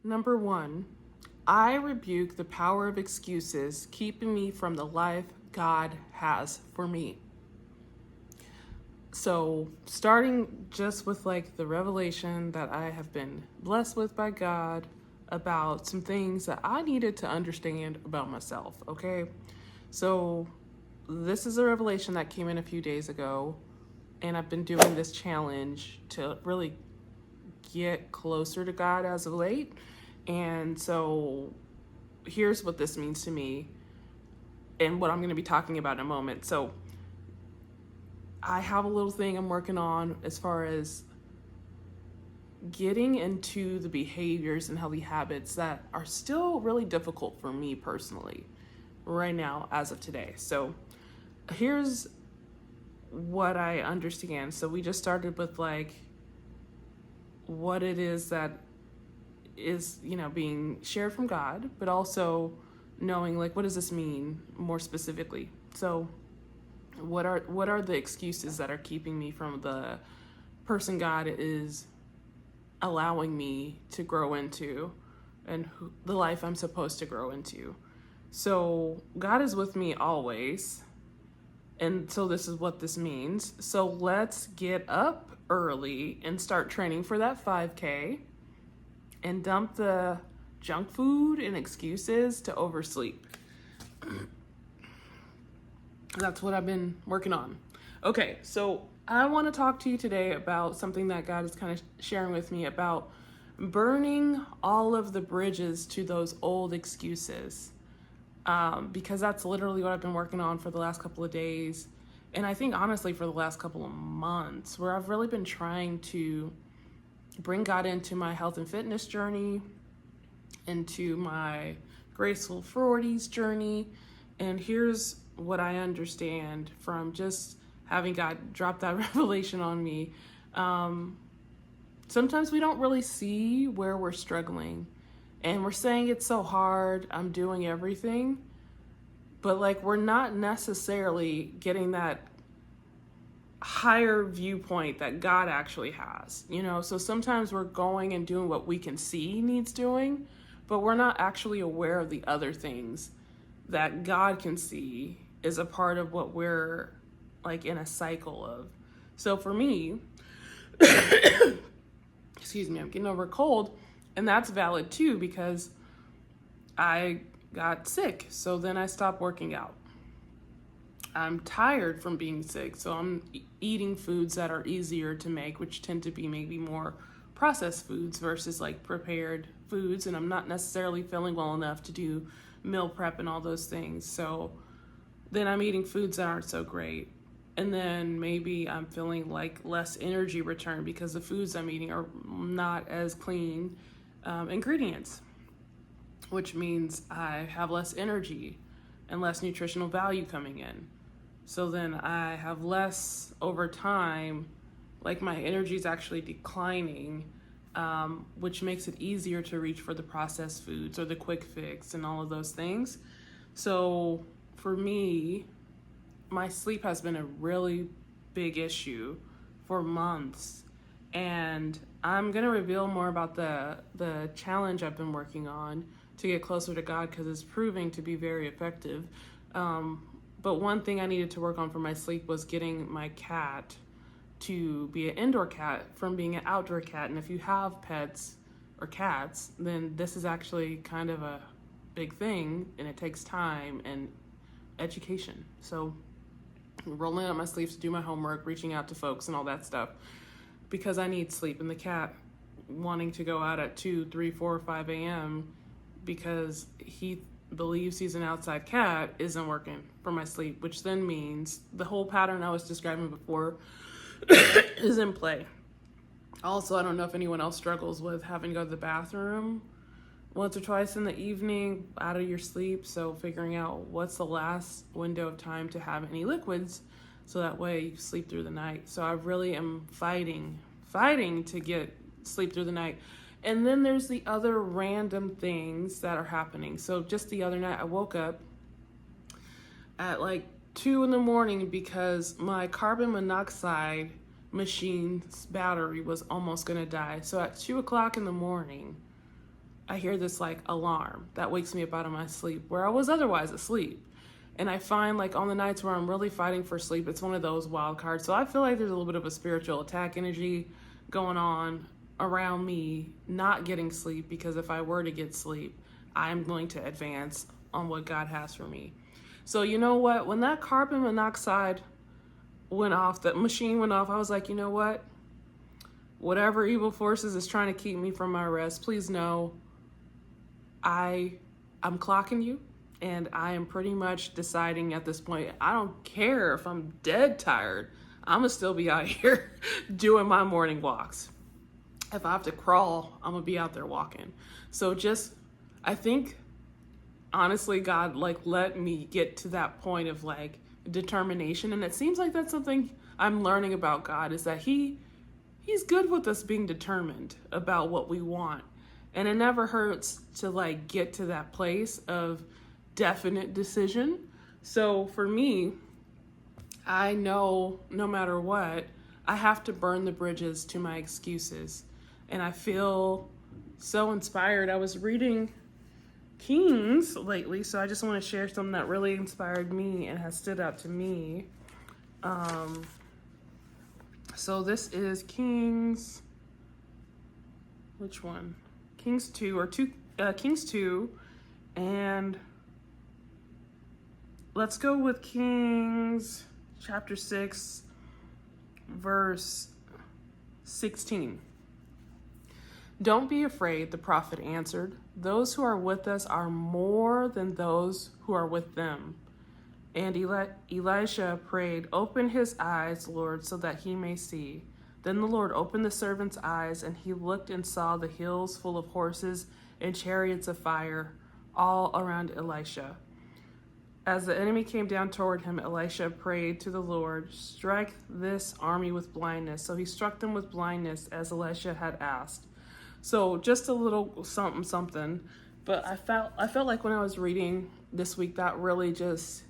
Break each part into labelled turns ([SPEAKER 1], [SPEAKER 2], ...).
[SPEAKER 1] Number one, I rebuke the power of excuses keeping me from the life God has for me. So, starting just with like the revelation that I have been blessed with by God about some things that I needed to understand about myself, okay? So, this is a revelation that came in a few days ago, and I've been doing this challenge to really get closer to God as of late. And so, here's what this means to me and what I'm going to be talking about in a moment. So, I have a little thing I'm working on as far as getting into the behaviors and healthy habits that are still really difficult for me personally right now as of today. So here's what I understand. So we just started with like what it is that is, being shared from God, but also knowing like what does this mean more specifically. So what are the excuses that are keeping me from the person God is allowing me to grow into and the life I'm supposed to grow into. So God is with me always. And so this is what this means. So let's get up early and start training for that 5K and dump the junk food and excuses to oversleep. That's what I've been working on. Okay, so I want to talk to you today about something that God is kind of sharing with me about burning all of the bridges to those old excuses. Because that's literally what I've been working on for the last couple of days. And I think honestly for the last couple of months, where I've really been trying to bring God into my health and fitness journey, into my graceful 40s journey. And here's what I understand from just having God drop that revelation on me. Sometimes we don't really see where we're struggling. And we're saying it's so hard, I'm doing everything. But like we're not necessarily getting that higher viewpoint that God actually has. So sometimes we're going and doing what we can see needs doing, but we're not actually aware of the other things that God can see is a part of what we're like in a cycle of. So for me, excuse me, I'm getting over a cold, and that's valid too because I got sick. So then I stopped working out. I'm tired from being sick, so I'm eating foods that are easier to make, which tend to be maybe more processed foods versus like prepared foods, and I'm not necessarily feeling well enough to do meal prep and all those things. So then I'm eating foods that aren't so great. And then maybe I'm feeling like less energy return because the foods I'm eating are not as clean ingredients, which means I have less energy and less nutritional value coming in. So then I have less over time, like my energy is actually declining, which makes it easier to reach for the processed foods or the quick fix and all of those things. So for me, my sleep has been a really big issue for months. And I'm going to reveal more about the challenge I've been working on to get closer to God because it's proving to be very effective. But one thing I needed to work on for my sleep was getting my cat to be an indoor cat from being an outdoor cat. And if you have pets or cats, then this is actually kind of a big thing, and it takes time and education. So rolling up my sleeves to do my homework, reaching out to folks and all that stuff because I need sleep. And the cat wanting to go out at 2, 3, 4, 5 a.m. because he believes he's an outside cat isn't working for my sleep, which then means the whole pattern I was describing before is in play. Also, I don't know if anyone else struggles with having to go to the bathroom once or twice in the evening out of your sleep. So figuring out what's the last window of time to have any liquids so that way you sleep through the night. So I really am fighting to get sleep through the night. And then there's the other random things that are happening. So just the other night I woke up at like 2 a.m. because my carbon monoxide machine's battery was almost gonna die. So at 2 o'clock in the morning, I hear this like alarm that wakes me up out of my sleep where I was otherwise asleep. And I find like on the nights where I'm really fighting for sleep, it's one of those wild cards. So I feel like there's a little bit of a spiritual attack energy going on around me not getting sleep, because if I were to get sleep, I'm going to advance on what God has for me. So you know what? When that carbon monoxide went off, that machine went off, I was like, you know what? Whatever evil forces is trying to keep me from my rest, please know I'm clocking you. And I am pretty much deciding at this point, I don't care if I'm dead tired. I'm going to still be out here doing my morning walks. If I have to crawl, I'm going to be out there walking. So I think, honestly, God, like, let me get to that point of, like, determination. And it seems like that's something I'm learning about God, is that He's good with us being determined about what we want. And it never hurts to, like, get to that place of definite decision. So for me, I know no matter what, I have to burn the bridges to my excuses. And I feel so inspired. I was reading Kings lately, so I just want to share something that really inspired me and has stood out to me. So this is Kings, which one? Kings 2, Kings 2, and let's go with Kings chapter 6, verse 16. Don't be afraid, the prophet answered. Those who are with us are more than those who are with them. And Elisha prayed, open his eyes, Lord, so that he may see. Then the Lord opened the servant's eyes, and he looked and saw the hills full of horses and chariots of fire all around Elisha. As the enemy came down toward him, Elisha prayed to the Lord, strike this army with blindness. So he struck them with blindness as Elisha had asked. So just a little something. But I felt like when I was reading this week, that really just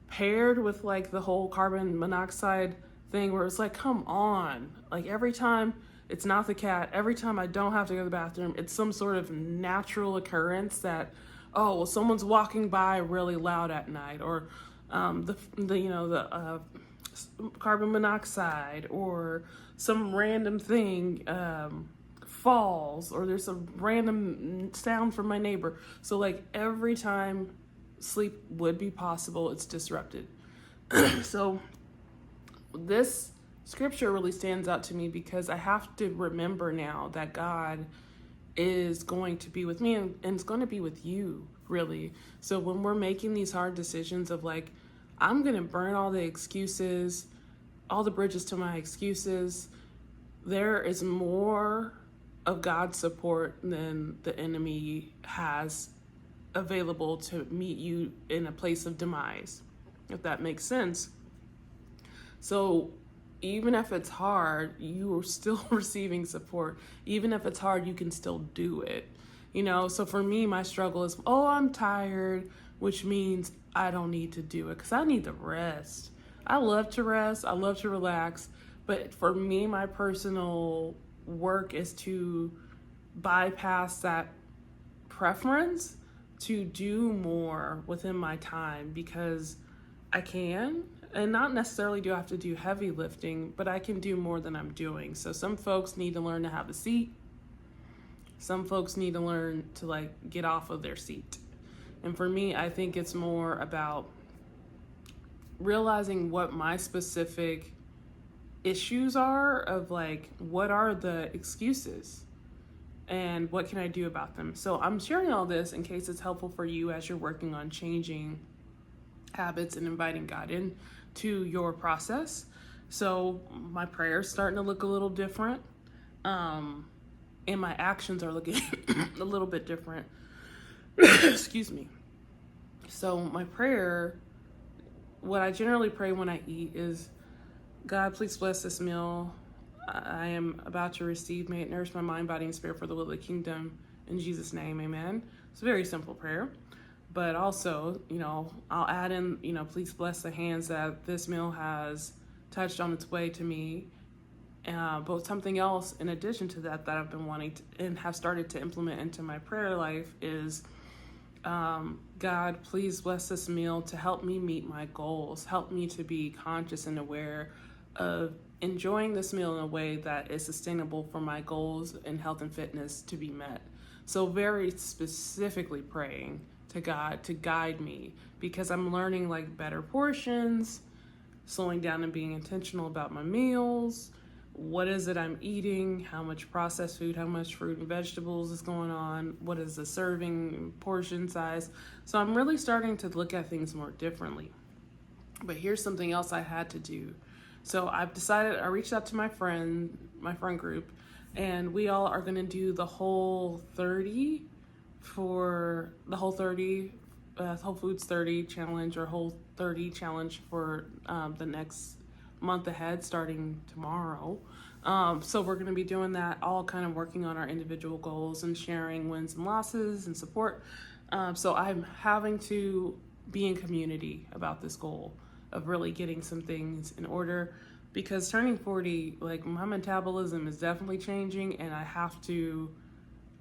[SPEAKER 1] paired with like the whole carbon monoxide thing, where it's like, come on. Like every time it's not the cat, every time I don't have to go to the bathroom, it's some sort of natural occurrence that, oh, well, someone's walking by really loud at night, or the carbon monoxide, or some random thing falls, or there's a random sound from my neighbor. So like every time sleep would be possible, it's disrupted. So this scripture really stands out to me because I have to remember now that God is going to be with me, and it's going to be with you, really. So when we're making these hard decisions of like, I'm going to burn all the excuses, all the bridges to my excuses, there is more of God's support than the enemy has available to meet you in a place of demise, if that makes sense. So even if it's hard, you are still receiving support. Even if it's hard, you can still do it. So for me, my struggle is, I'm tired, which means I don't need to do it because I need to rest. I love to rest. I love to relax. But for me, my personal work is to bypass that preference to do more within my time, because I can. And not necessarily do I have to do heavy lifting, but I can do more than I'm doing. So some folks need to learn to have a seat. Some folks need to learn to like get off of their seat. And for me, I think it's more about realizing what my specific issues are, of like, what are the excuses and what can I do about them? So I'm sharing all this in case it's helpful for you as you're working on changing habits and inviting God into your process. So my prayer's starting to look a little different, and my actions are looking a little bit different. Excuse me. So my prayer, what I generally pray when I eat is, God, please bless this meal I am about to receive. May it nourish my mind, body, and spirit for the will of the kingdom. In Jesus' name, amen. It's a very simple prayer. But also, I'll add in, please bless the hands that this meal has touched on its way to me. But something else in addition to that I've been wanting to, and have started to implement into my prayer life is, God, please bless this meal to help me meet my goals. Help me to be conscious and aware of enjoying this meal in a way that is sustainable for my goals in health and fitness to be met. So very specifically praying to God to guide me, because I'm learning like better portions, slowing down and being intentional about my meals. What is it I'm eating? How much processed food, how much fruit and vegetables is going on? What is the serving portion size? So I'm really starting to look at things more differently. But here's something else I had to do. So I've decided, I reached out to my friend group, and we all are going to do the Whole 30 for the Whole 30, Whole Foods 30 challenge, or Whole 30 challenge for the next month ahead, starting tomorrow. So we're going to be doing that, all kind of working on our individual goals and sharing wins and losses and support. So I'm having to be in community about this goal of really getting some things in order, because turning 40, like, my metabolism is definitely changing, and I have to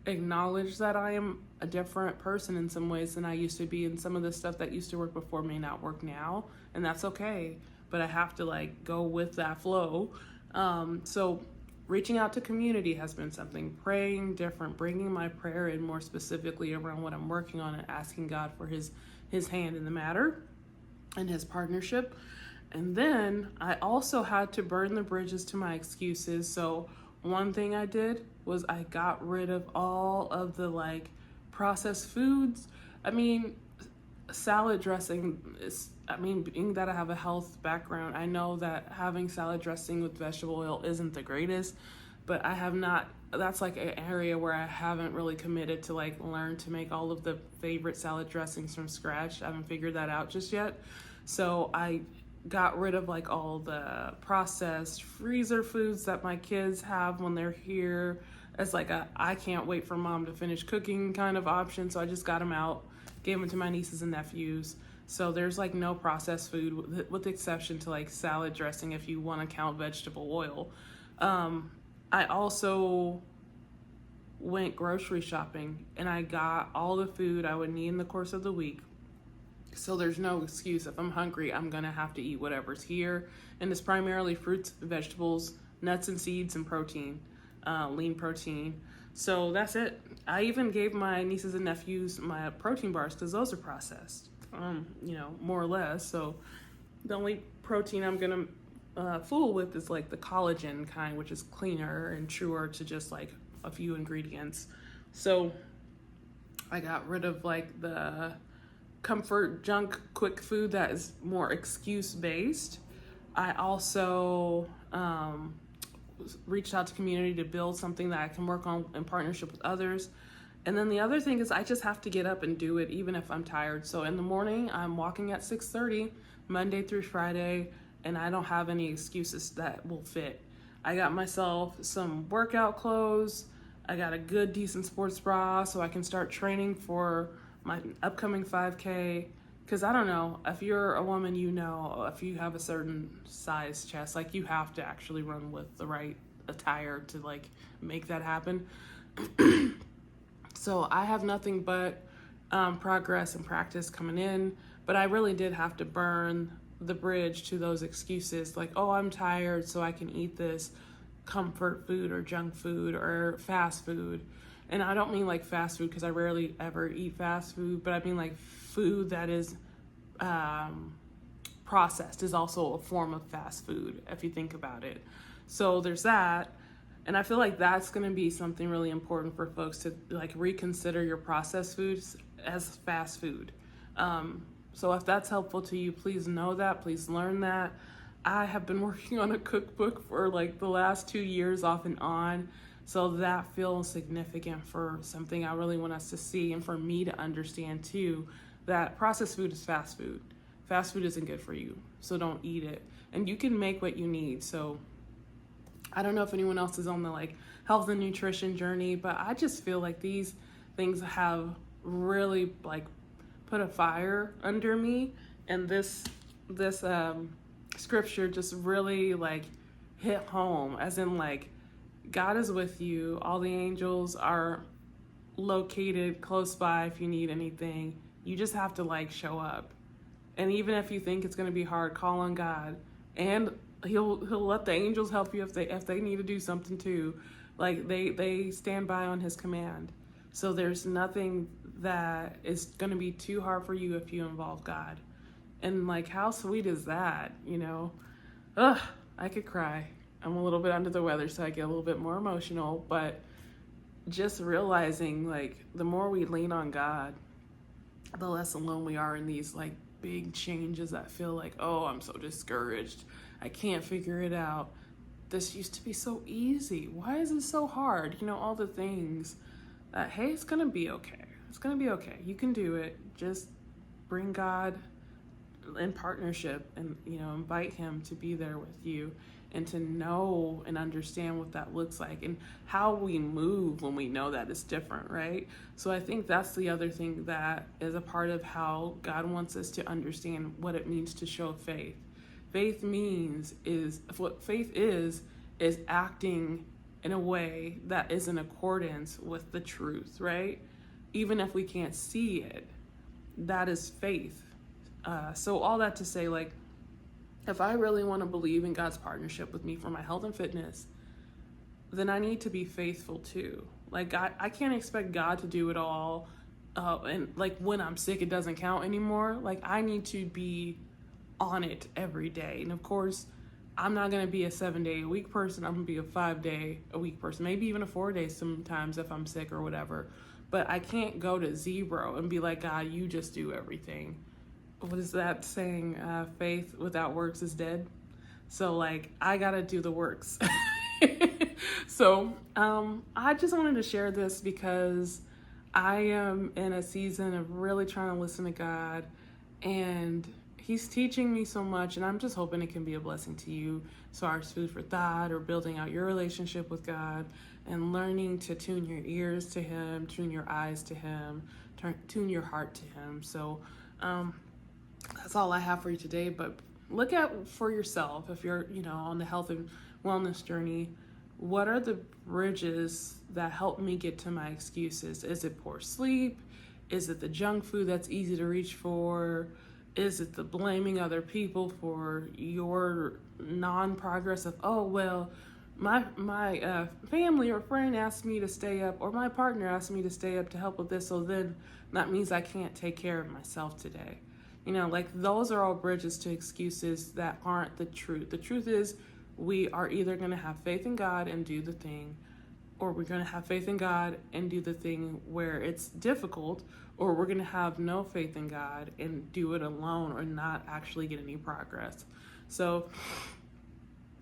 [SPEAKER 1] acknowledge that I am a different person in some ways than I used to be, and some of the stuff that used to work before may not work now, and that's okay. But I have to like go with that flow. So reaching out to community has been something. Praying different, bringing my prayer in more specifically around what I'm working on, and asking God for his hand in the matter and his partnership. And then I also had to burn the bridges to my excuses. So one thing I did was I got rid of all of the like processed foods. I mean, salad dressing is, being that I have a health background, I know that having salad dressing with vegetable oil isn't the greatest, but I have not, that's like an area where I haven't really committed to like learn to make all of the favorite salad dressings from scratch. I haven't figured that out just yet. So I got rid of like all the processed freezer foods that my kids have when they're here as like a I can't wait for mom to finish cooking kind of option. So I just got them out, gave them to my nieces and nephews. So there's like no processed food, with the exception to like salad dressing if you want to count vegetable oil. I also went grocery shopping, and I got all the food I would need in the course of the week. So there's no excuse. If I'm hungry, I'm gonna have to eat whatever's here. And it's primarily fruits, vegetables, nuts and seeds, and protein, lean protein. So that's it. I even gave my nieces and nephews my protein bars, because those are processed, more or less. So the only protein I'm gonna fool with is like the collagen kind, which is cleaner and truer to just like a few ingredients. So I got rid of like the comfort junk quick food that is more excuse based. I also reached out to community to build something that I can work on in partnership with others. And then the other thing is I just have to get up and do it even if I'm tired. So in the morning, I'm walking at 6:30 Monday through Friday, and I don't have any excuses that will fit. I got myself some workout clothes. I got a good decent sports bra so I can start training for my upcoming 5K. Because I don't know, if you're a woman, if you have a certain size chest, like, you have to actually run with the right attire to like make that happen. So I have nothing but progress and practice coming in, but I really did have to burn the bridge to those excuses, like, oh, I'm tired so I can eat this comfort food or junk food or fast food. And I don't mean like fast food because I rarely ever eat fast food, but I mean like food that is processed is also a form of fast food if you think about it. So there's that. And I feel like that's going to be something really important for folks to like reconsider your processed foods as fast food. So if that's helpful to you, please know that, please learn that. I have been working on a cookbook for like the last 2 years off and on. So that feels significant for something I really want us to see, and for me to understand too, that processed food is fast food. Fast food isn't good for you, so don't eat it. And you can make what you need. So I don't know if anyone else is on the like health and nutrition journey, but I just feel like these things have really like put a fire under me, and this scripture just really like hit home, as in like God is with you. All the angels are located close by if you need anything. You just have to like show up. And even if you think it's going to be hard, call on God, and he'll let the angels help you if they need to do something too. Like they stand by on his command. So there's nothing that is going to be too hard for you if you involve God. And like, how sweet is that, you know? Ugh, I could cry. I'm a little bit under the weather, so I get a little bit more emotional, but just realizing like the more we lean on God, the less alone we are in these like big changes that feel like, oh, I'm so discouraged. I can't figure it out. This used to be so easy. Why is it so hard? You know, all the things that, hey, it's going to be okay. It's going to be okay. You can do it. Just bring God in partnership and, you know, invite him to be there with you and to know and understand what that looks like and how we move when we know that it's different, right? So I think that's the other thing that is a part of how God wants us to understand what it means to show faith. Faith is acting in a way that is in accordance with the truth, right? Even if we can't see it, that is faith. So all that to say, like, if I really want to believe in God's partnership with me for my health and fitness, then I need to be faithful too. Like, I can't expect God to do it all. And like when I'm sick, it doesn't count anymore. Like, I need to be on it every day. And of course, I'm not going to be a 7-day-a-week person. I'm going to be a 5-day-a-week person, maybe even a 4-day sometimes if I'm sick or whatever. But I can't go to 0 and be like, God, you just do everything. What is that saying? Faith without works is dead. So like, I gotta do the works. So I just wanted to share this because I am in a season of really trying to listen to God, and he's teaching me so much, and I'm just hoping it can be a blessing to you as far as food for thought or building out your relationship with God and learning to tune your ears to him, tune your eyes to him, tune your heart to him. So that's all I have for you today, but look at for yourself, if you're, you know, on the health and wellness journey, what are the bridges that help me get to my excuses? Is it poor sleep? Is it the junk food that's easy to reach for? Is it the blaming other people for your non-progress of, oh, well, my family or friend asked me to stay up, or my partner asked me to stay up to help with this, so then that means I can't take care of myself today. You know, like, those are all bridges to excuses that aren't the truth. The truth is, we are either going to have faith in God and do the thing, or we're going to have faith in God and do the thing where it's difficult, or we're going to have no faith in God and do it alone or not actually get any progress. So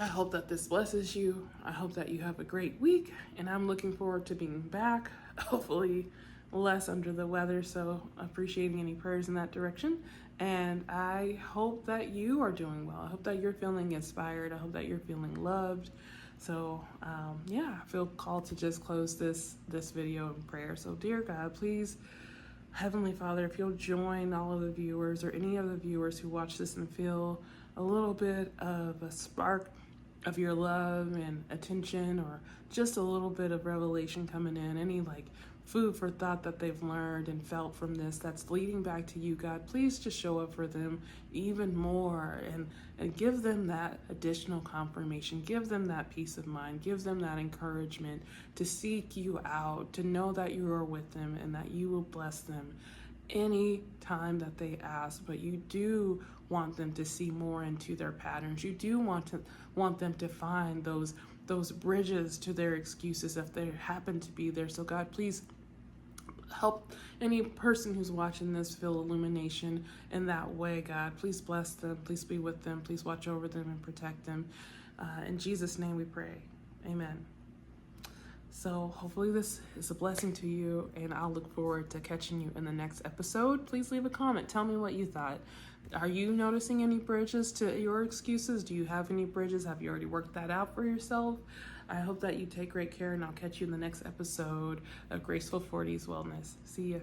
[SPEAKER 1] I hope that this blesses you. I hope that you have a great week, and I'm looking forward to being back, hopefully less under the weather, so appreciating any prayers in that direction. And I hope that you are doing well. I hope that you're feeling inspired. I hope that you're feeling loved. So yeah, I feel called to just close this video in prayer. So dear God, please, Heavenly Father, if you'll join all of the viewers or any of the viewers who watch this and feel a little bit of a spark of your love and attention, or just a little bit of revelation coming in, any like food for thought that they've learned and felt from this that's leading back to you, God, please just show up for them even more and give them that additional confirmation, give them that peace of mind, give them that encouragement to seek you out, to know that you are with them and that you will bless them any time that they ask. But you do want them to see more into their patterns. You do want them to find those bridges to their excuses if they happen to be there. So God, please help any person who's watching this feel illumination in that way. God, please bless them. Please be with them. Please watch over them and protect them. In Jesus' name we pray. Amen. So hopefully this is a blessing to you, and I'll look forward to catching you in the next episode. Please leave a comment. Tell me what you thought. Are you noticing any bridges to your excuses? Do you have any bridges? Have you already worked that out for yourself? I hope that you take great care, and I'll catch you in the next episode of Graceful 40s Wellness. See ya.